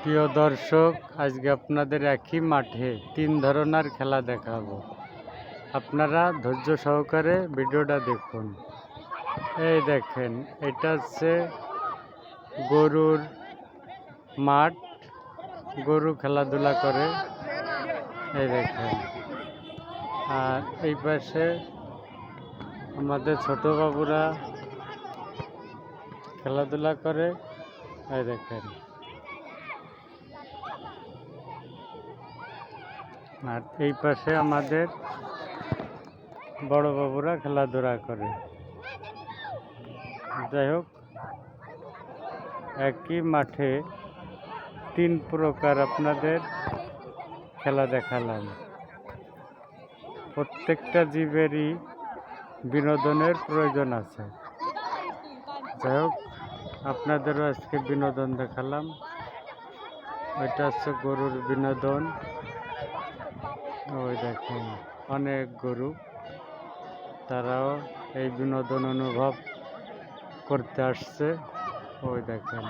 প্রিয় দর্শক, আজকে আপনাদের একই মাঠে 3 ধরনের খেলা দেখাবো। আপনারা ধৈর্য সহকারে ভিডিওটা দেখুন। এই দেখেন, এটা হচ্ছে গরুর মাঠ, গরু খেলাধুলা করে। এই দেখেন, আর এই পাশে আমাদের ছোট বাবুরা খেলাধুলা করে। এই দেখেন, আর এই পাশে আমাদের বড় বাবুরা খেলাধুলা করে। যাই হোক, একই মাঠে 3 প্রকার আপনাদের খেলা দেখালাম। প্রত্যেকটা জীবেরই বিনোদনের প্রয়োজন আছে। যাই হোক, আপনাদেরও আজকে বিনোদন দেখালাম। ওইটা হচ্ছে গরুর বিনোদন। ওই দেখেন, অনেক গরু, তারাও এই বিনোদন অনুভব করতে আসছে। ওই দেখেন।